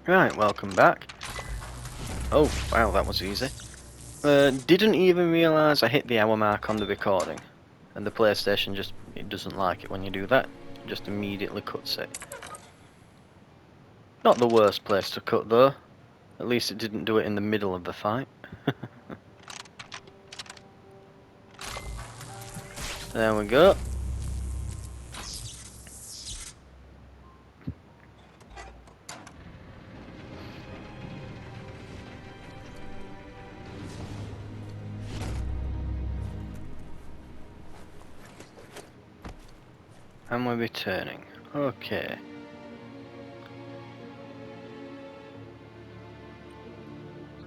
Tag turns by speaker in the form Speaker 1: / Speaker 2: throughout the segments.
Speaker 1: Right, welcome back. Oh, wow, that was easy. Didn't even realise I hit the hour mark on the recording. And the PlayStation it doesn't like it when you do that. It just immediately cuts it. Not the worst place to cut though. At least it didn't do it in the middle of the fight. There we go. And we're returning. Okay.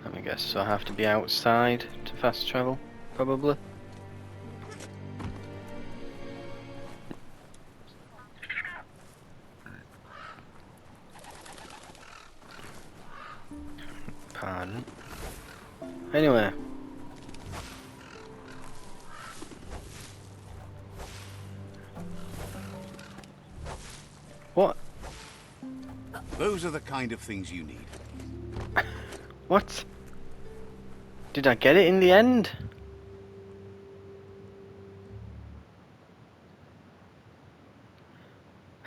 Speaker 1: Let me guess, so I have to be outside to fast travel, probably? Pardon. Anyway. What?
Speaker 2: Those are the kind of things you need.
Speaker 1: What? Did I get it in the end?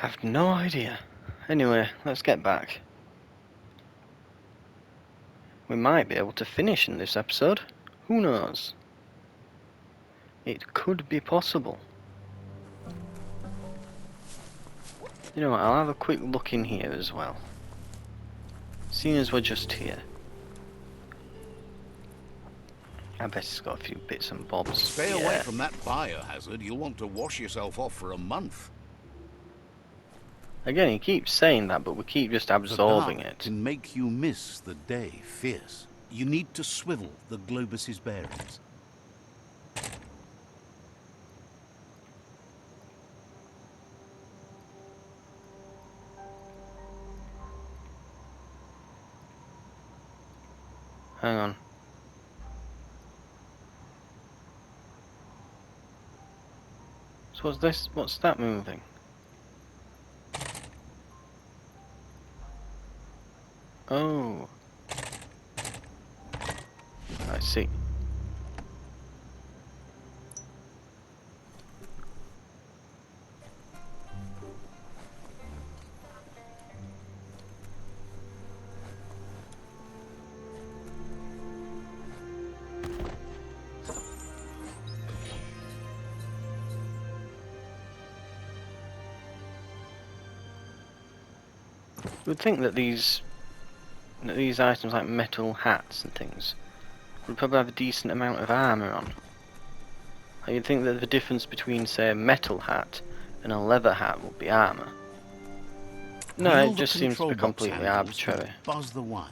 Speaker 1: I've no idea. Anyway, let's get back. We might be able to finish in this episode. Who knows? It could be possible. You know what, I'll have a quick look in here as well. Seeing as we're just here. I bet it's got a few bits and bobs.
Speaker 2: Stay away from that biohazard. You'll want to wash yourself off for a month.
Speaker 1: Again, he keeps saying that, but we keep just absorbing
Speaker 2: the dark
Speaker 1: it.
Speaker 2: Can make you miss the day fierce. You need to swivel the globus's bearings.
Speaker 1: Hang on. So what's this? What's that moving? Oh. I see. You would think that these items like metal hats and things would probably have a decent amount of armour on. You'd think that the difference between, say, a metal hat and a leather hat would be armour. No, it just seems to be completely arbitrary.
Speaker 2: Buzz the wire.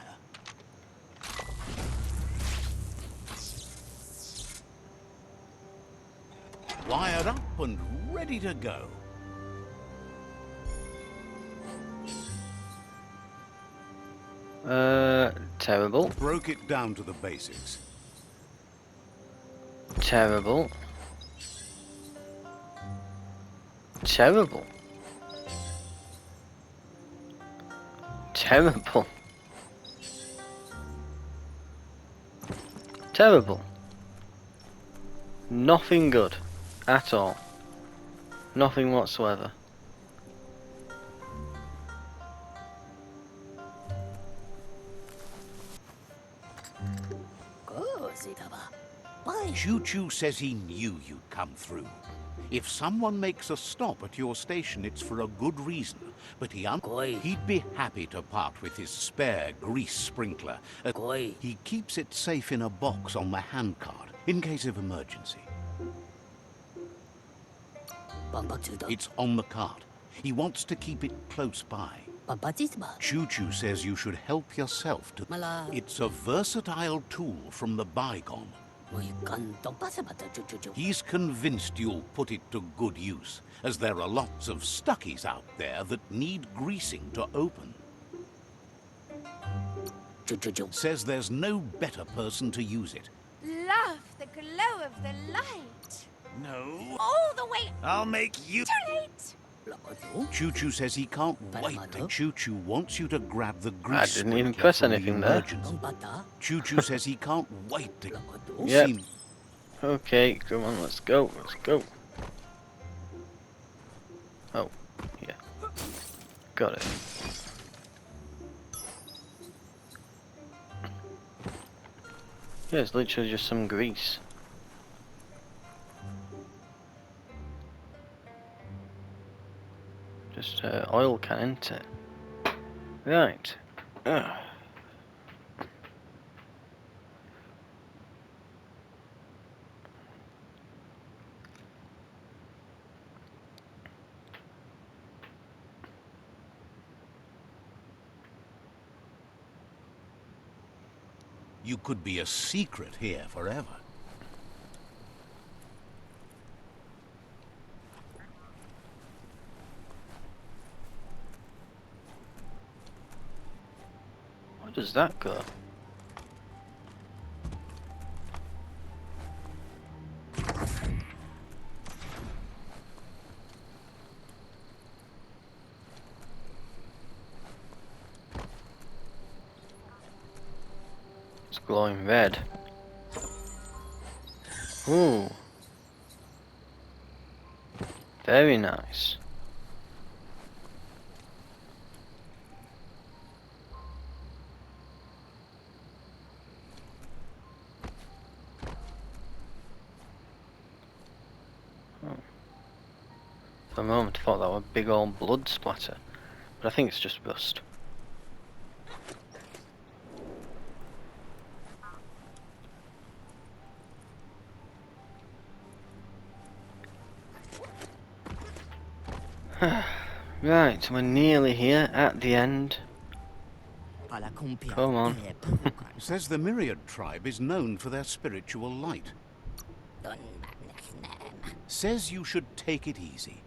Speaker 2: Wired up and ready to go.
Speaker 1: Terrible.
Speaker 2: Broke it down to the basics.
Speaker 1: Terrible. Terrible. Terrible. Terrible. Nothing good. At all. Nothing whatsoever.
Speaker 2: Choo-Choo says he knew you'd come through. If someone makes a stop at your station, it's for a good reason. But he'd be happy to part with his spare grease sprinkler. He keeps it safe in a box on the handcart, in case of emergency. It's on the cart. He wants to keep it close by. Choo-Choo says you should help yourself to... It's a versatile tool from the bygone. He's convinced you'll put it to good use, as there are lots of stuckies out there that need greasing to open. Says there's no better person to use it.
Speaker 3: Love the glow of the light.
Speaker 4: No.
Speaker 3: All the way.
Speaker 4: I'll make you...
Speaker 3: Too late.
Speaker 2: Choo Choo says he can't wait to. Choo Choo wants you to grab the
Speaker 1: I
Speaker 2: grease
Speaker 1: didn't even
Speaker 2: sprinkler
Speaker 1: press
Speaker 2: from the
Speaker 1: anything there.
Speaker 2: emergency. Choo Choo says he can't wait to.
Speaker 1: Yep.
Speaker 2: See-
Speaker 1: Okay, come on, let's go, let's go. Oh, yeah. Got it. Yeah, it's literally just some grease. Just oil can, isn't it? Right. Ugh.
Speaker 2: You could be a secret here forever.
Speaker 1: Where does that go? It's glowing red. Ooh. Very nice. Oh. For a moment I thought that was a big old blood splatter, but I think it's just rust. Right, we're nearly here, at the end. Come on.
Speaker 2: Says the Myriad tribe is known for their spiritual light. Says you should take it easy.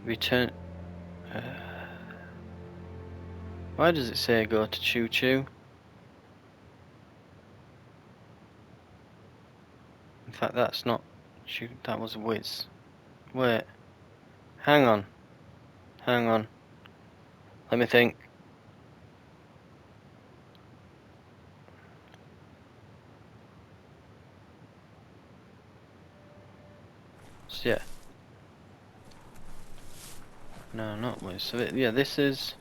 Speaker 1: Return. Why does it say go to Choo Choo? In fact, that's not Choo. That was Wiz. Wait. Hang on. Hang on. Let me think. So, yeah. No, not Wiz. So, yeah, this is.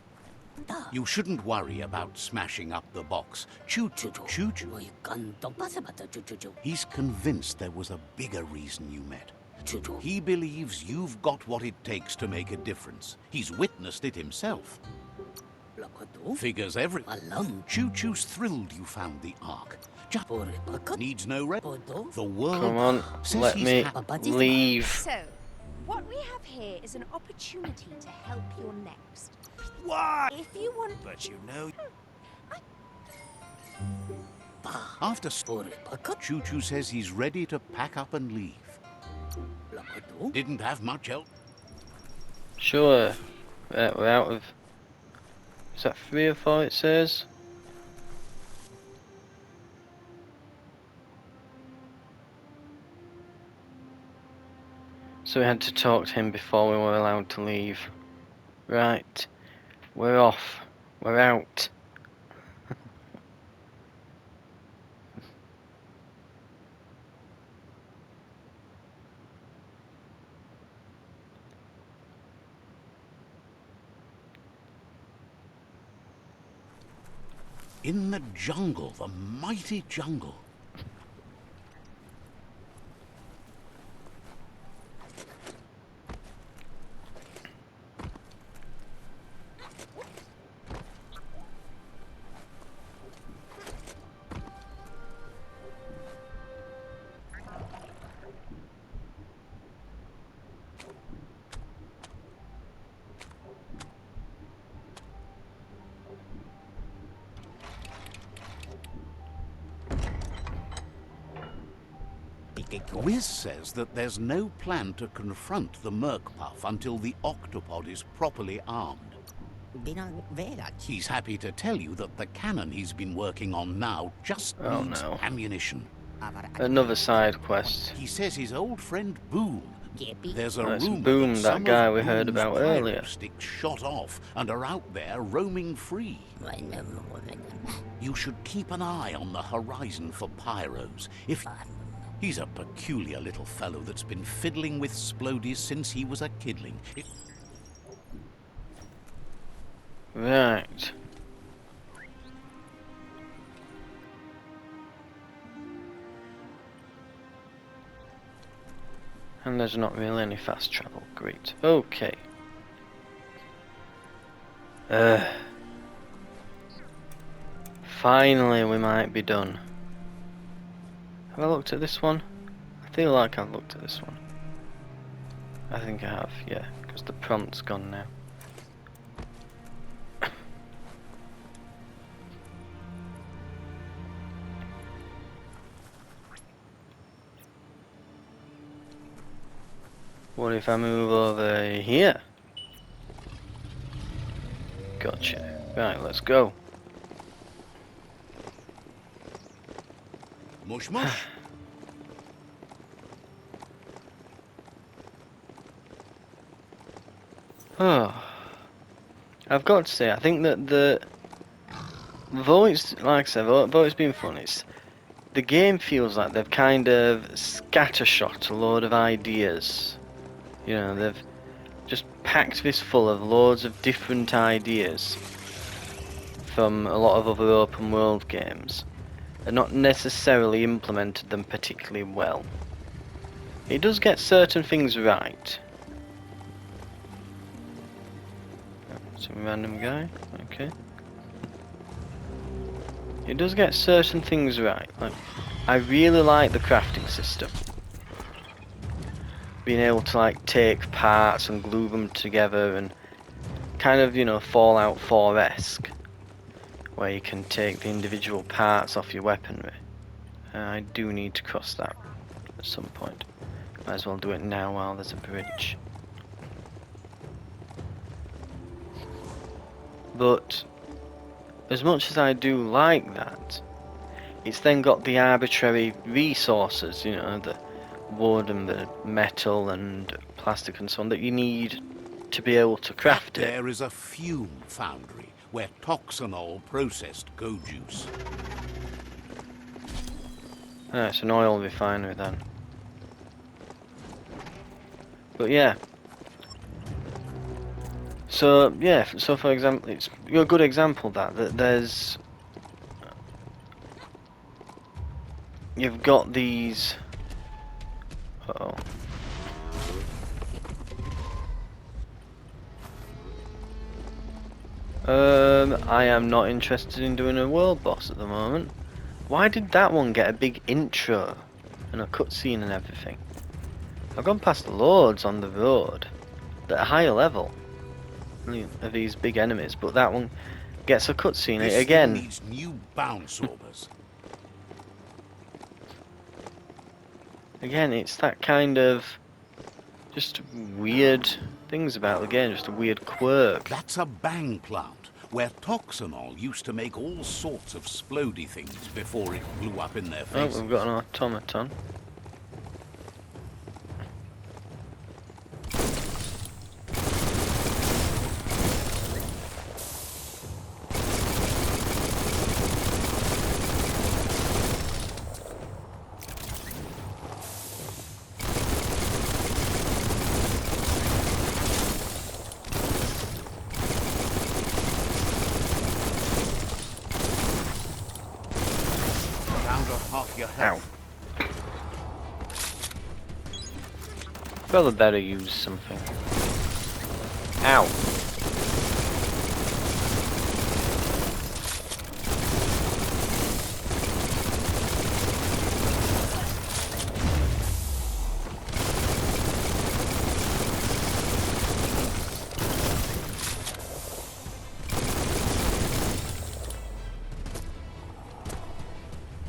Speaker 2: You shouldn't worry about smashing up the box. Choo Choo. Choo Choo. He's convinced there was a bigger reason you met. He believes you've got what it takes to make a difference. He's witnessed it himself. Figures every. Choo Choo's thrilled you found the Ark. Just needs no the world.
Speaker 1: Come on,
Speaker 2: says
Speaker 1: let
Speaker 2: he's
Speaker 1: me leave.
Speaker 3: So, what we have here is an opportunity to help your next.
Speaker 2: Why?
Speaker 3: If you want...
Speaker 2: But you know. After Choo Choo says he's ready to pack up and leave. Didn't have much else.
Speaker 1: Sure. We're out of. Is that 3 or 4 it says? So we had to talk to him before we were allowed to leave. Right. We're off. We're out.
Speaker 2: In the jungle, the mighty jungle. Wiz says that there's no plan to confront the Merkpuff until the octopod is properly armed. He's happy to tell you that the cannon he's been working on now just needs ammunition.
Speaker 1: Another side quest.
Speaker 2: He says his old friend Boom. There's a
Speaker 1: Oh, it's
Speaker 2: rumor
Speaker 1: Boom,
Speaker 2: that
Speaker 1: that
Speaker 2: some
Speaker 1: guy
Speaker 2: of
Speaker 1: we heard
Speaker 2: Boom's
Speaker 1: about
Speaker 2: pyro
Speaker 1: earlier.
Speaker 2: sticks shot off and are out there roaming free. You should keep an eye on the horizon for pyros. If he's a peculiar little fellow that's been fiddling with splodies since he was a kidling.
Speaker 1: Right. And there's not really any fast travel. Great. Okay. Finally we might be done. Have I looked at this one? I feel like I've looked at this one. I think I have, yeah, because the prompt's gone now. What if I move over here? Gotcha. Right, let's go.
Speaker 2: Mush mush.
Speaker 1: Oh, I've got to say, I think that though it's, like I said, though it's been fun, the game feels like they've kind of scattershot a load of ideas. You know, they've just packed this full of loads of different ideas from a lot of other open world games and not necessarily implemented them particularly well. It does get certain things right. Some random guy, okay. It does get certain things right. Like, I really like the crafting system. Being able to like take parts and glue them together and kind of, you know, Fallout 4-esque, where you can take the individual parts off your weaponry. I do need to cross that at some point. Might as well do it now while there's a bridge. But as much as I do like that, it's then got the arbitrary resources, you know, the wood and the metal and plastic and so on that you need to be able to craft it.
Speaker 2: There is a fume foundry where toxanol processed go juice.
Speaker 1: Ah, it's an oil refinery then. But yeah. So yeah, so for example, it's a good example of that there's, you've got these. Uh-oh. I am not interested in doing a world boss at the moment. Why did that one get a big intro and a cutscene and everything? I've gone past loads on the road that are higher level of these big enemies, but that one gets a cutscene
Speaker 2: This
Speaker 1: again.
Speaker 2: thing needs new bounce orbers.
Speaker 1: Again, it's that kind of just weird things about the game, just a weird quirk.
Speaker 2: That's a bang plant where toxanol used to make all sorts of splody things before it blew up in their
Speaker 1: Oh,
Speaker 2: faces.
Speaker 1: we've got an automaton.
Speaker 2: Down to half your health.
Speaker 1: Probably better use something. Ow.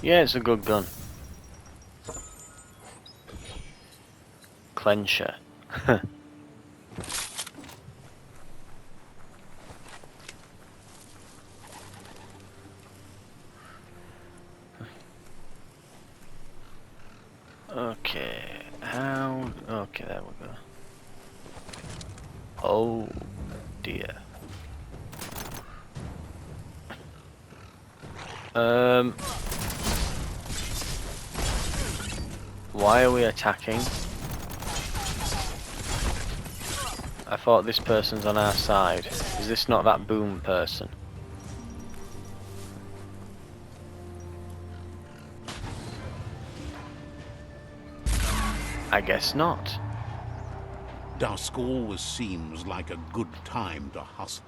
Speaker 1: Yeah, it's a good gun. Clencher. Oh dear. Why are we attacking? I thought this person's on our side. Is this not that boom person? I guess not.
Speaker 2: Dusk always seems like a good time to hustle.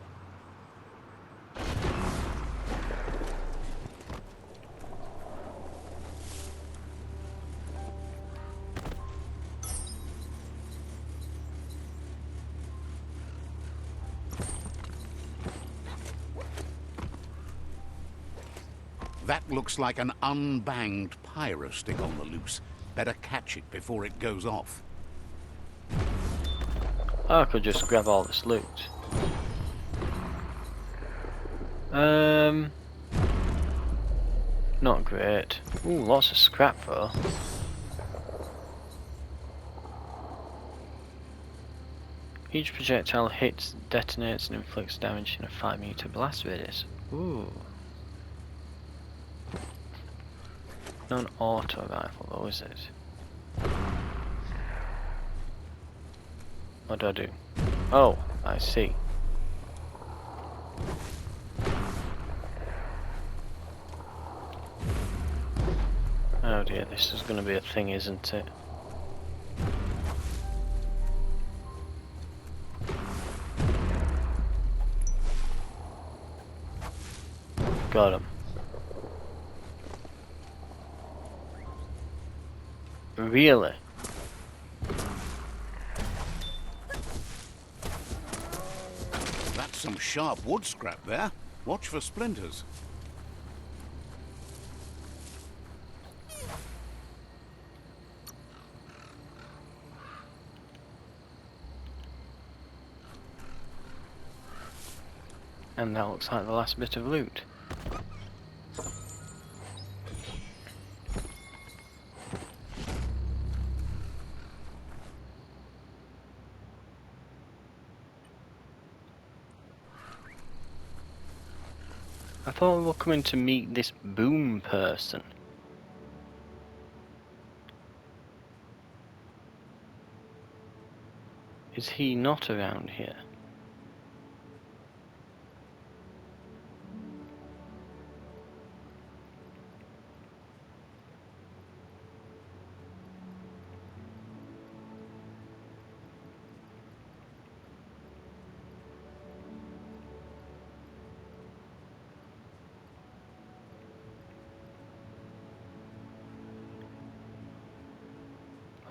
Speaker 2: That looks like an unbanged pyro stick on the loose. Better catch it before it goes off.
Speaker 1: Oh, I could just grab all this loot. Not great. Ooh, lots of scrap though. Each projectile hits, detonates and inflicts damage in a 5-meter blast radius. Ooh. Not an auto rifle though, is it? What do I do? Oh, I see. Oh dear, this is going to be a thing, isn't it? Got him. Really?
Speaker 2: That's some sharp wood scrap there. Watch for splinters.
Speaker 1: And that looks like the last bit of loot. I thought we were coming to meet this boom person. Is he not around here?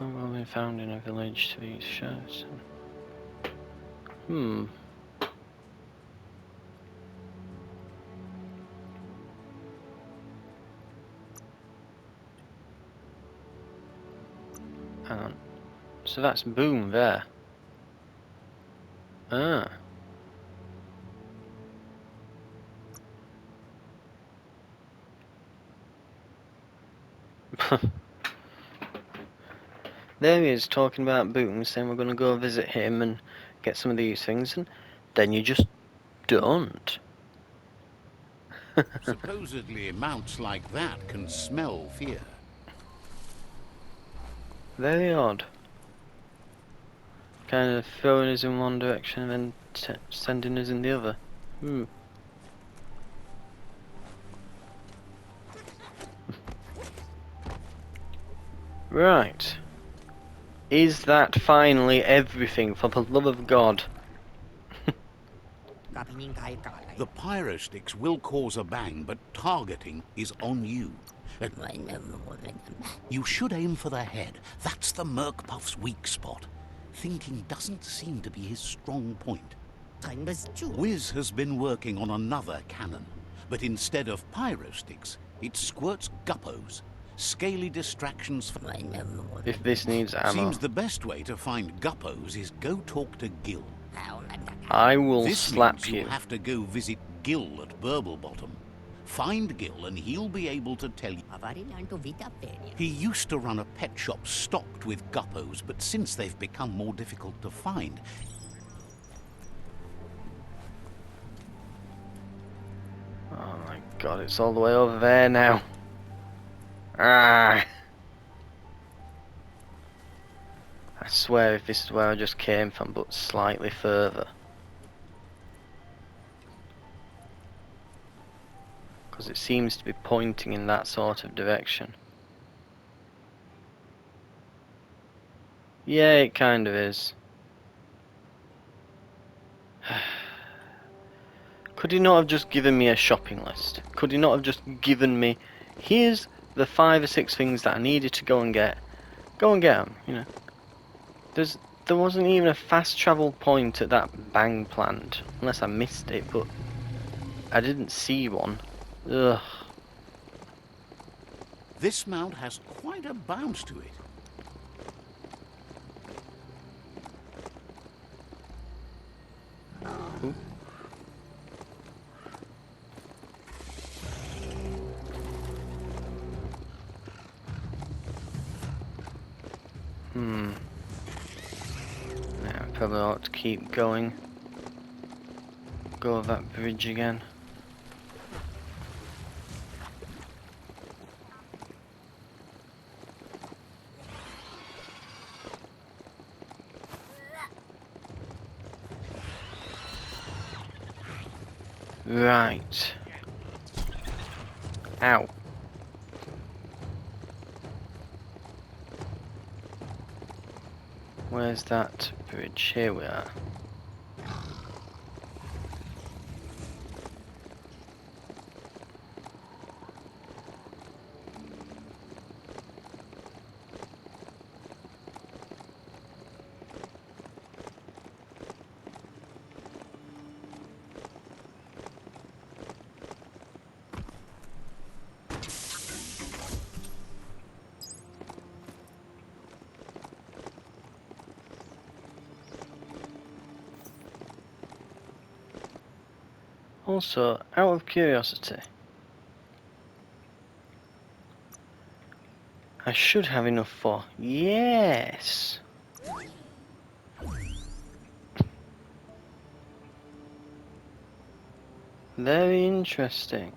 Speaker 1: Oh, well, been found in a village to be shows. Hmm. Hang on. So that's boom there. Ah. There he is talking about boom, saying we're going to go visit him and get some of these things, and then you just don't.
Speaker 2: Supposedly mounts like that can smell fear.
Speaker 1: Very odd. Kind of throwing us in one direction and then sending us in the other. Hmm. Right. Is that finally everything, for the love of God?
Speaker 2: The pyro sticks will cause a bang, but targeting is on you. You should aim for the head. That's the Merkpuff's weak spot. Thinking doesn't seem to be his strong point. Wiz has been working on another cannon, but instead of pyro sticks, it squirts guppos. Scaly distractions.
Speaker 1: If this needs ammo,
Speaker 2: Seems the best way to find guppos is go talk to Gil.
Speaker 1: I will
Speaker 2: This
Speaker 1: slap
Speaker 2: means
Speaker 1: you.
Speaker 2: you'll have to go visit Gil at Burblebottom. Find Gil and he'll be able to tell you. He used to run a pet shop stocked with guppos, but since they've become more difficult to find,
Speaker 1: God, it's all the way over there now. Ah! I swear if this is where I just came from, but slightly further. Because it seems to be pointing in that sort of direction. Yeah, it kind of is. Could he not have just given me a shopping list? Could he not have just given me, here's the 5 or 6 things that I needed to go and get. Go and get them, you know. There wasn't even a fast travel point at that bang plant. Unless I missed it, but I didn't see one. Ugh.
Speaker 2: This mount has quite a bounce to it.
Speaker 1: Ooh. Yeah, probably ought to keep going. Go over that bridge again. Right. Ow. Where's that bridge? Here we are. Also, out of curiosity, I should have enough for... Yes! Very interesting.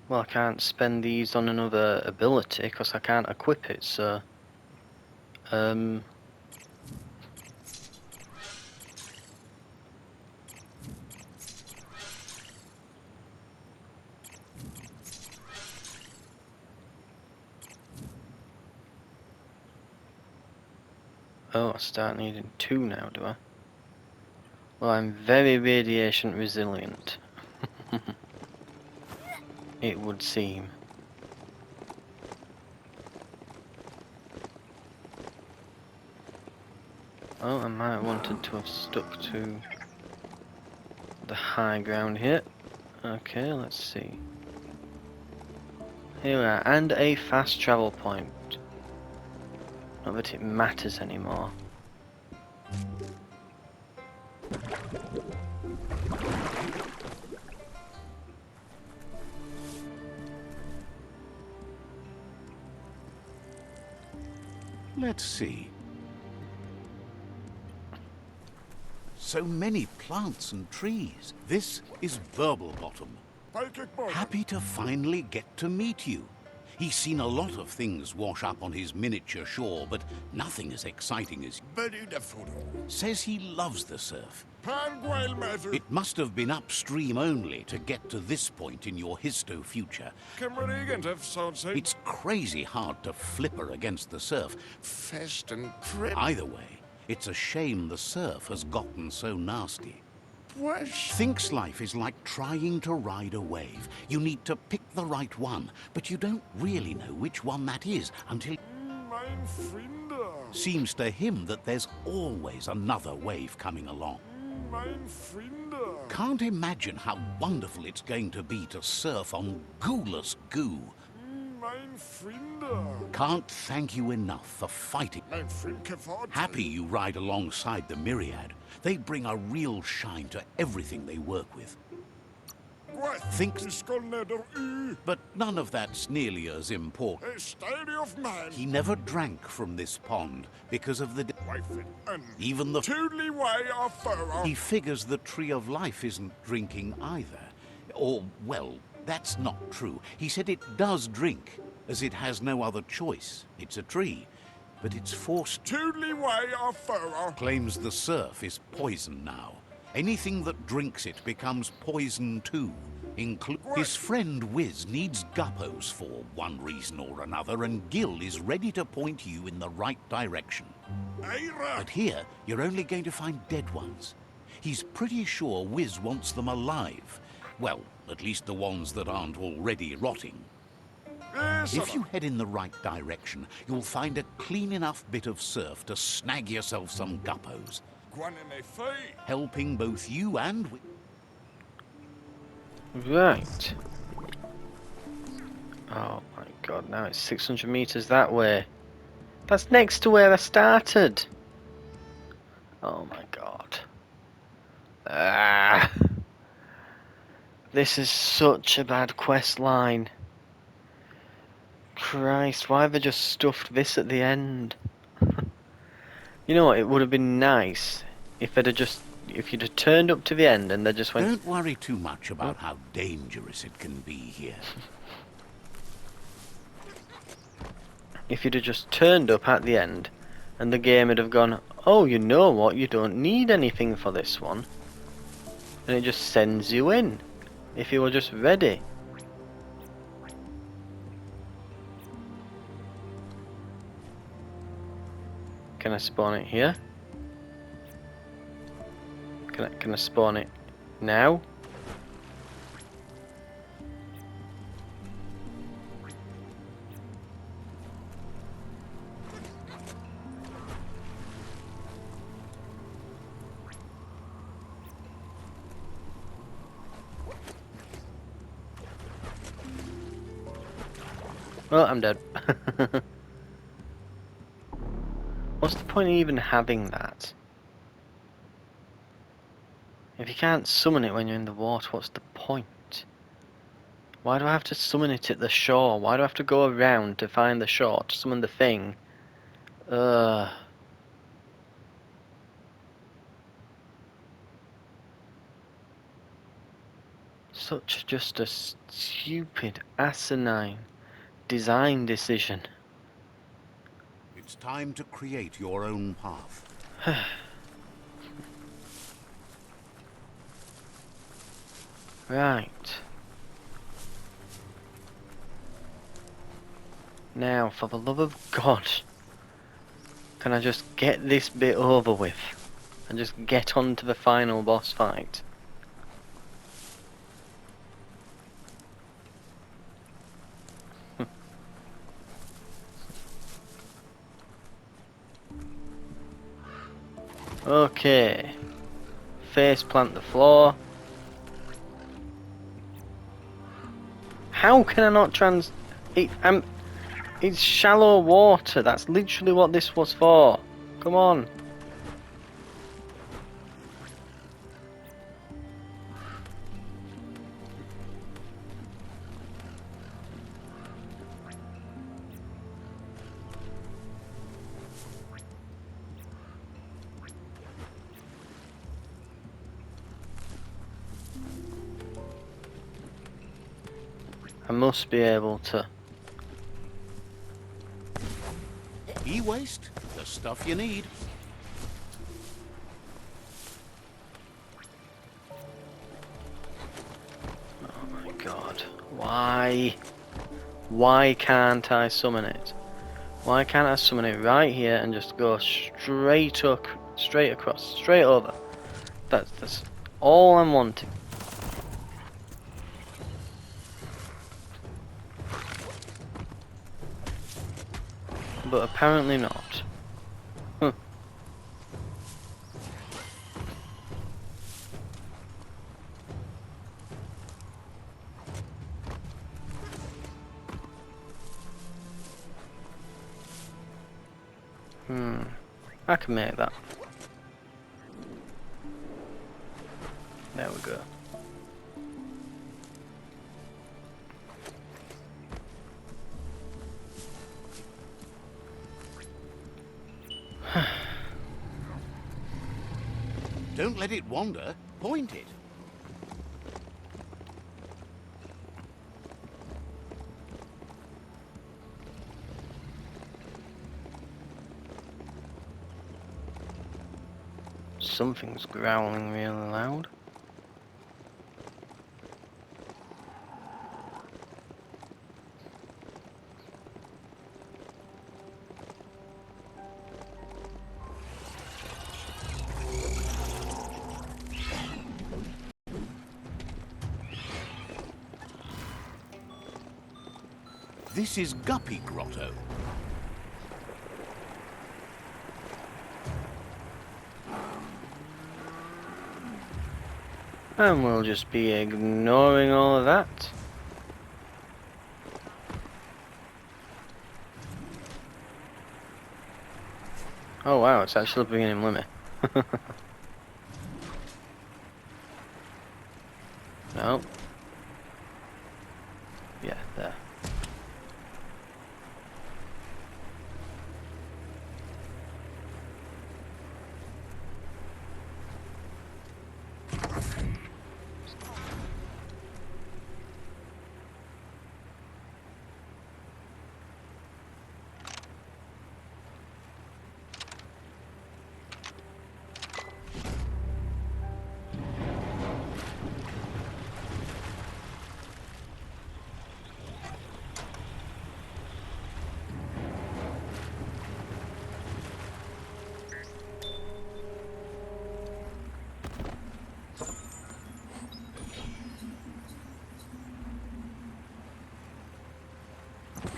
Speaker 1: Well, I can't spend these on another ability because I can't equip it, so... Oh, I start needing 2 now, do I? Well, I'm very radiation resilient. It would seem. Oh, I might have wanted to have stuck to the high ground here. Okay, let's see. Here we are, and a fast travel point. Not that it matters anymore.
Speaker 2: Let's see. So many plants and trees. This is Bottom. Happy to finally get to meet you. He's seen a lot of things wash up on his miniature shore, but nothing as exciting as... Says he loves the surf. It must have been upstream only to get to this point in your histo-future. It's crazy hard to flipper against the surf. Either way, it's a shame the surf has gotten so nasty. Thinks life is like trying to ride a wave. You need to pick the right one, but you don't really know which one that is until... Seems to him that there's always another wave coming along. Can't imagine how wonderful it's going to be to surf on gooless goo.
Speaker 4: Mein Freunde.
Speaker 2: Can't thank you enough for fighting.
Speaker 4: Mein Freundke Vorteil.
Speaker 2: Happy you ride alongside the Myriad. They bring a real shine to everything they work with.
Speaker 4: What?
Speaker 2: Thinks-
Speaker 4: Skolneder u.
Speaker 2: But none of that's nearly as important.
Speaker 4: A steady of man.
Speaker 2: He never drank from this pond because of the...
Speaker 4: Wife and
Speaker 2: Even the...
Speaker 4: Totally way of fur.
Speaker 2: He figures the Tree of Life isn't drinking either. Or, well, that's not true. He said it does drink, as it has no other choice. It's a tree, but it's forced...
Speaker 4: Totally way of fur.
Speaker 2: Claims the surf is poison now. Anything that drinks it becomes poison too. His friend Wiz needs guppos for one reason or another, and Gil is ready to point you in the right direction. But here, you're only going to find dead ones. He's pretty sure Wiz wants them alive. Well, at least the ones that aren't already rotting. If you head in the right direction, you'll find a clean enough bit of surf to snag yourself some guppos, helping both you and...
Speaker 1: Right. Oh my god, now it's 600 meters that way. That's next to where I started. Oh my god. Ah. This is such a bad quest line. Christ, why have they just stuffed this at the end? You know what, it would have been nice if they'd have just... If you'd have turned up to the end and they just went...
Speaker 2: Don't worry too much about how dangerous it can be here.
Speaker 1: If you'd have just turned up at the end and the game would have gone, oh, you know what, you don't need anything for this one. And it just sends you in. If you were just ready. Can I spawn it here? Can I spawn it now? Well, I'm dead. What's the point of even having that? If you can't summon it when you're in the water, what's the point? Why do I have to summon it at the shore? Why do I have to go around to find the shore to summon the thing? Such just a stupid, asinine design decision.
Speaker 2: It's time to create your own path.
Speaker 1: Right. Now, for the love of God, can I just get this bit over with and just get on to the final boss fight? Okay. Face plant the floor. How can I not it's shallow water. That's literally what this was for. Come on. I must be able to.
Speaker 2: E-waste, the stuff you need.
Speaker 1: Oh my god. Why? Why can't I summon it? Why can't I summon it right here and just go straight across, straight over? That's all I'm wanting. But apparently not. Huh. I can make that. There we go.
Speaker 2: Don't let it wander. Point it.
Speaker 1: Something's growling really loud.
Speaker 2: This is Guppy Grotto.
Speaker 1: And we'll just be ignoring all of that. Oh wow, it's actually bringing him with me. No. Yeah, there.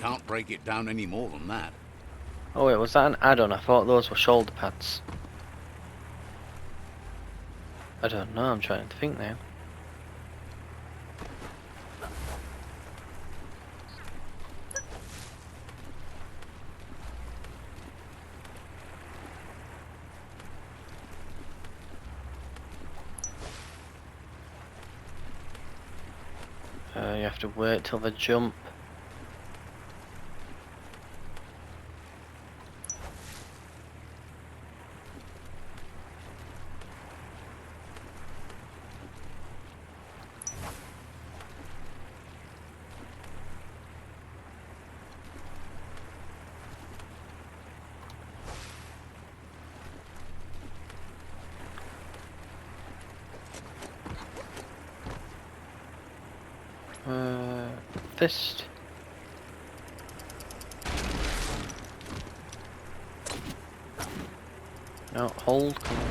Speaker 2: Can't break it down any more than that.
Speaker 1: Oh wait, was that an add-on? I thought those were shoulder pads. I don't know, I'm trying to think now. You have to wait till the jump. Fist. No, hold. Come on.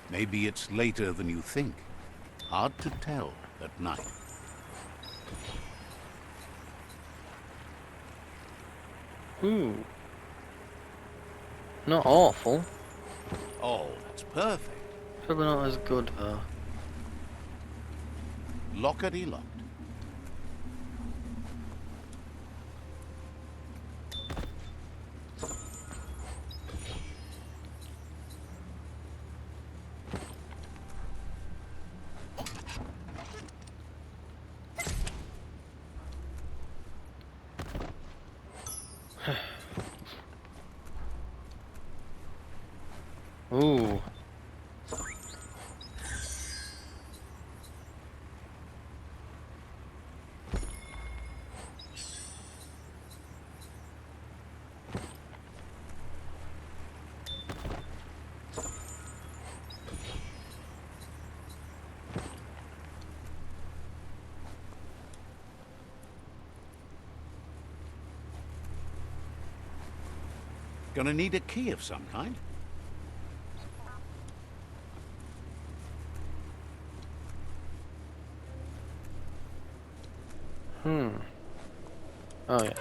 Speaker 2: Maybe it's later than you think. Hard to tell at night.
Speaker 1: Ooh. Not awful.
Speaker 2: Oh, that's perfect.
Speaker 1: Probably not as good though.
Speaker 2: Lockety locked.
Speaker 1: Ooh.
Speaker 2: Gonna need a key of some kind.
Speaker 1: Oh yeah.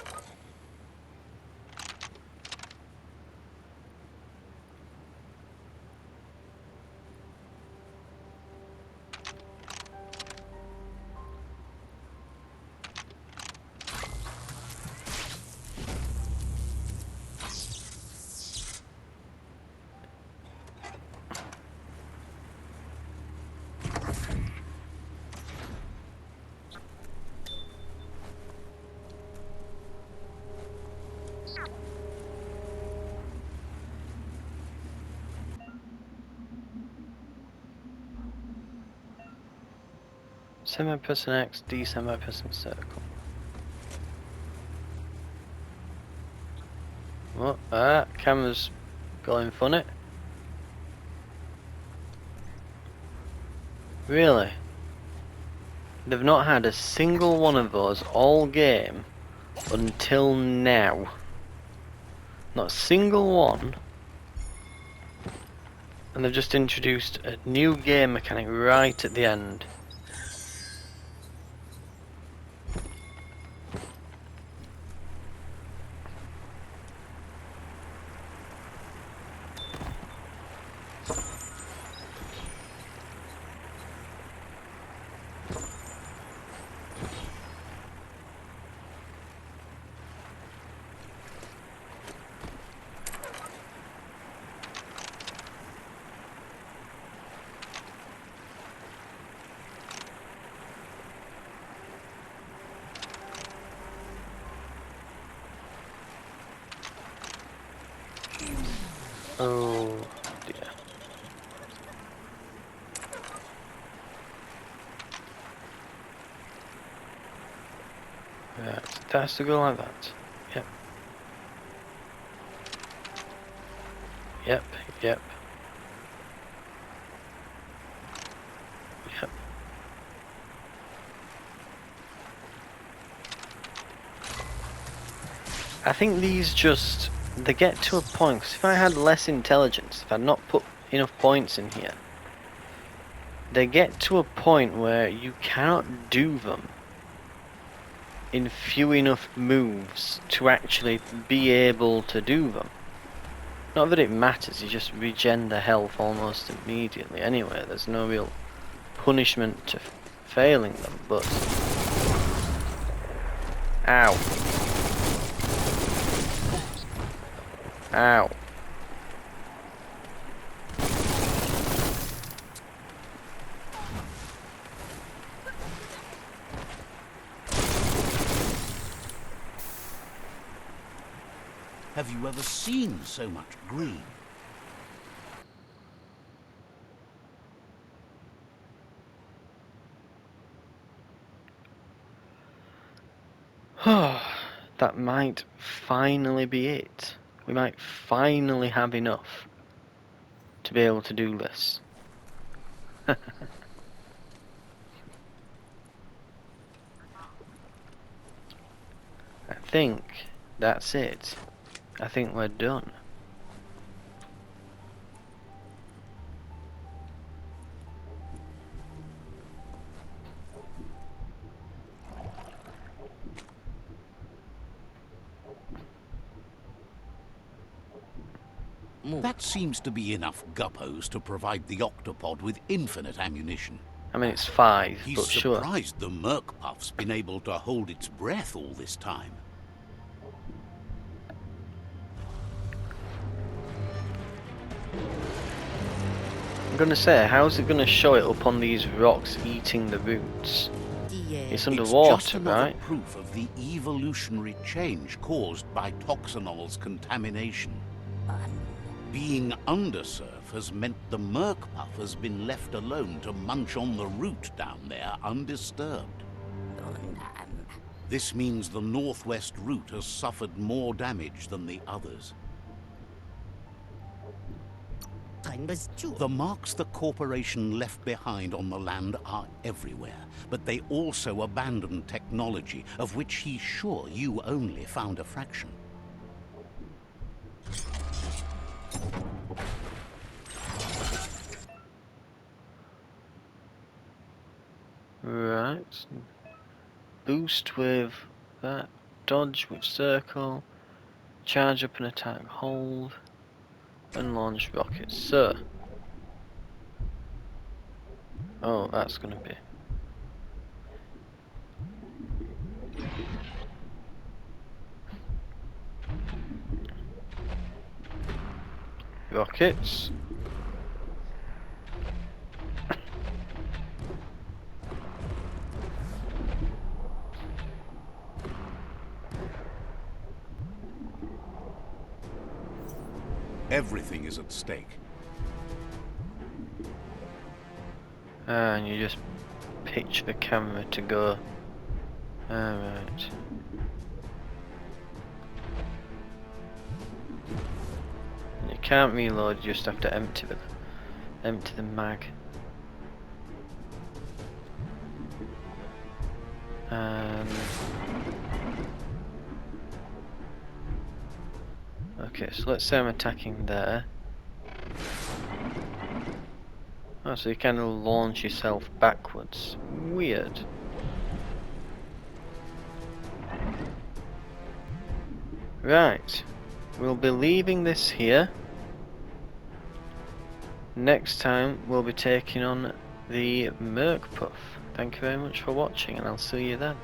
Speaker 1: Send by pressing X, descend by pressing circle. What? Ah, camera's going funny. Really? They've not had a single one of those all game until now. Not a single one. And they've just introduced a new game mechanic right at the end. Oh dear. Right, it has to go like that. Yep. Yep, yep. Yep. I think these just, they get to a point, because if I had less intelligence, if I'd not put enough points in here, they get to a point where you cannot do them in few enough moves to actually be able to do them. Not that it matters, you just regen the health almost immediately anyway, there's no real punishment to failing them, but... Ow. Ow.
Speaker 2: Have you ever seen so much green?
Speaker 1: That might finally be it. We might finally have enough to be able to do this. I think that's it. I think we're done.
Speaker 2: That seems to be enough guppos to provide the octopod with infinite ammunition.
Speaker 1: I mean, it's 5,
Speaker 2: He's
Speaker 1: but sure.
Speaker 2: surprised the Merc Puff's been able to hold its breath all this time.
Speaker 1: I'm gonna say, how's it gonna show it up on these rocks eating the roots? It's underwater,
Speaker 2: It's just another
Speaker 1: right?
Speaker 2: proof of the evolutionary change caused by toxanol's contamination. Being undersurf has meant the Merc Puff has been left alone to munch on the root down there undisturbed. This means the northwest route has suffered more damage than the others. The marks the corporation left behind on the land are everywhere, but they also abandoned technology of which he's sure you only found a fraction.
Speaker 1: Right. Boost with that. Dodge with circle. Charge up and attack hold. And launch rockets. So. Oh, that's gonna be. Rockets.
Speaker 2: Everything is at stake.
Speaker 1: And you just pitch the camera to go. Alright. You can't reload, you just have to empty the mag. Okay, so let's say I'm attacking there. Oh, so you kind of launch yourself backwards. Weird. Right. We'll be leaving this here. Next time we'll be taking on the Merc Puff. Thank you very much for watching, and I'll see you then.